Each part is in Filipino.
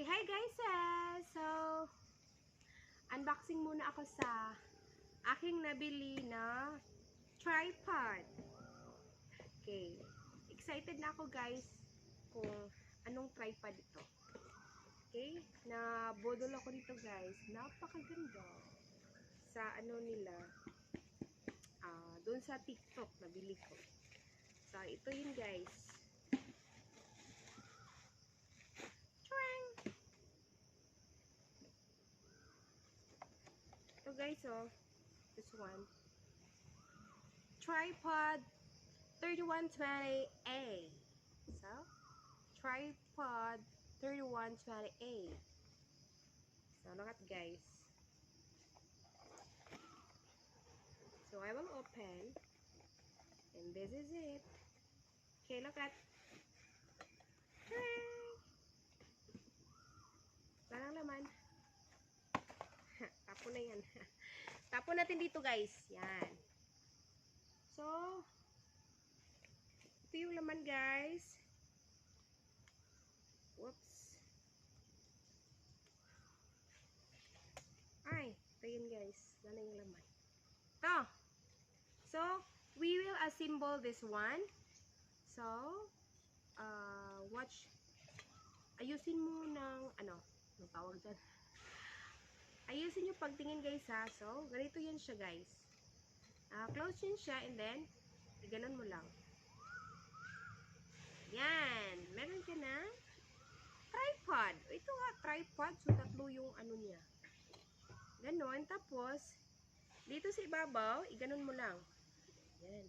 Okay, hi guys! So, unboxing muna ako sa aking nabili na tripod. Okay, excited na ako guys kung anong tripod ito. Okay, nabodol ako dito guys. Napakaganda. Sa ano nila, doon sa TikTok nabili ko. So, ito yun guys. Ito guys, oh, this one, tripod 3120A. So, tripod 3120A. So, look at guys. So, I will open, and this is it. Okay, look at. Parang laman. Tapon na yan. Tapon natin dito guys. Yan. So, ito yung laman guys. Whoops. Ay, ito yun guys. Yan yung laman. Ito. So, we will assemble this one. So, watch. Ayusin mo ng, ano tawag dyan? Ayusin nyo pagtingin guys ha. So, ganito yan siya guys. Close yun siya and then, ganon mo lang. Yan. Meron ka na tripod. Ito nga, tripod. So, tatlo yung ano niya. Ganon. Tapos, dito sa ibabaw, iganon mo lang. Yan.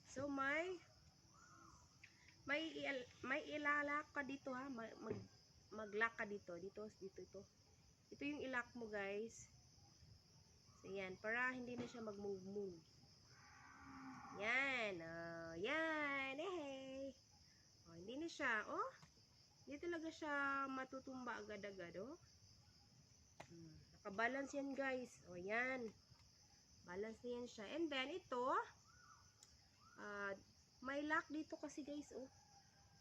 So, may ilalak ka dito ha. Mag-lock ka dito. Dito ito. Ito yung ilock mo guys. So, yan. Para hindi na siya mag-move. Yan. Yan. Hey. Hindi na siya. Hindi talaga siya matutumba agad-agad. Nakabalance yan guys. Yan. Balance na yan siya. And then, ito, may lock dito kasi guys,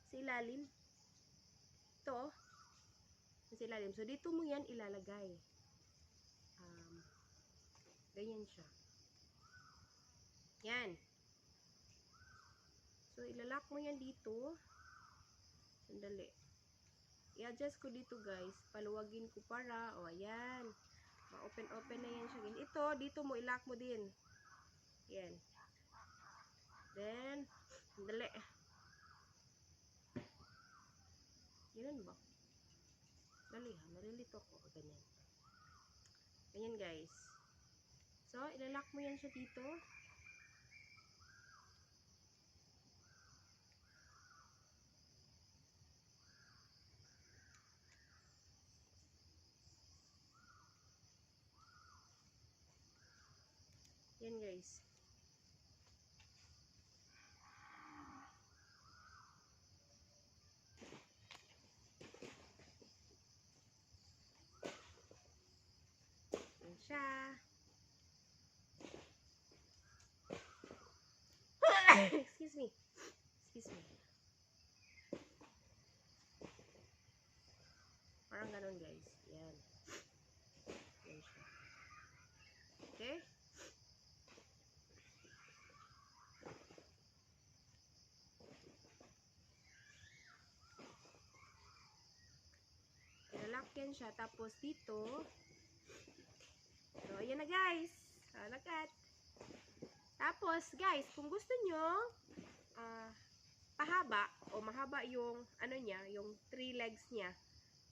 sa ilalim. Ito, sa ilalim. So, dito mo yan ilalagay. Ganyan siya. Yan. So, ilalock mo yan dito. Sandali. I-adjust ko dito guys. Paluwagin ko para, ayan. Ma-open na yan siya. Ito, dito mo, ilock mo din. Yan. Then, sandali. Ganyan ba? Dali ha, narilito ko. Ganyan. Ganyan guys. So, ilalock mo yan siya dito. Yan guys. Yan siya. Excuse me. Parang ganun guys. Yan. Yan siya. Okay? Ilalak yan siya. Tapos dito. So, ayan na guys. Look at. Tapos guys, kung gusto nyo pahaba o mahaba yung ano niya, yung 3 legs niya,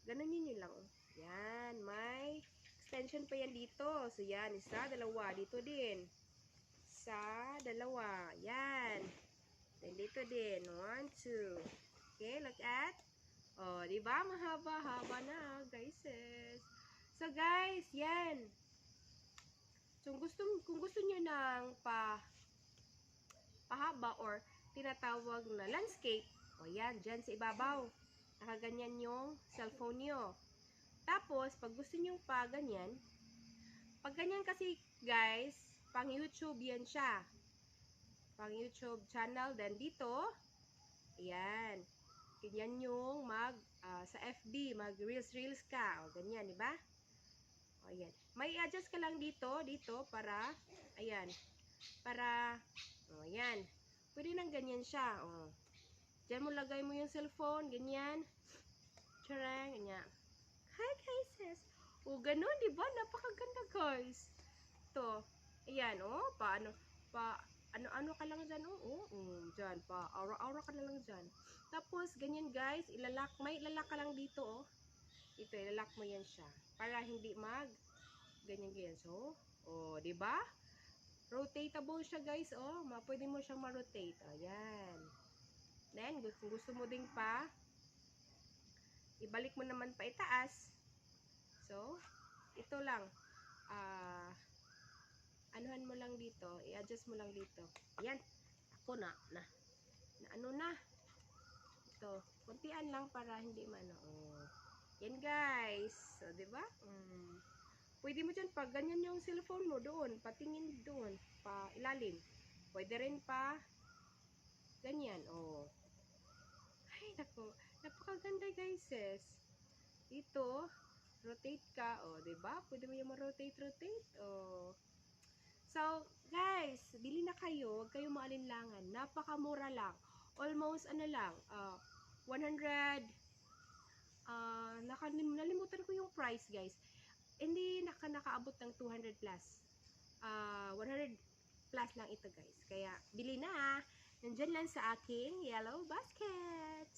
ganun nyo lang. Yan, may extension pa yan dito. So yan, isa, dalawa, dito din. Isa, dalawa, yan. Then dito din, 1, 2. Okay, look at. Diba? Mahaba-haba na, guys. So guys, yan. So kung gusto niyo ng pahaba or tinatawag na landscape, yan, dyan sa ibabaw. Nakaganyan yung cellphone nyo. Tapos, pag gusto nyo pa ganyan, pag ganyan kasi guys, pang YouTube yan siya. Pang YouTube channel. Then dito, ayan. ganyan yung sa FB, mag reels ka. O, ganyan, di ba? O, ayan. May adjust ka lang dito, para, ayan, para, o, ayan. Pwede nang ganyan siya, o. Diyan mo lagay mo yung cellphone, ganyan. Charang, ganyan. Hi, guys. O, ganun, di ba? Napakaganda, guys. Ito. Ayan, o, ano-ano ka lang dyan, dyan, aura-aura ka na lang dyan. Tapos, ganyan guys, may ilalak ka lang dito, Ito, ilalak mo yan siya. Para hindi ganyan. So, di ba? Rotatable siya guys, pwede mo siyang ma-rotate. Ayan. Then, kung gusto mo ding ibalik mo naman pa itaas. So, ito lang. Anuhan mo lang dito, i-adjust mo lang dito. Ayan. Ako ano na. Ito, kuntian lang para hindi Yan guys. So, 'di ba? Pwede mo diyan pag ganyan yung cellphone mo doon, patingin doon, pa ilalim. Pwede rin pa ganyan, Ay, nako. Napakaganda guys, Ito, rotate ka, 'di ba? Pwede mo yung rotate. So, guys, bili na kayo, huwag kayong maalinlangan. Napakamura lang. Almost, 100, nalimutan ko yung price, guys. Hindi nakaabot ng 200 plus. 100 plus lang ito, guys. Kaya, bili na. Nandyan lang sa aking yellow basket.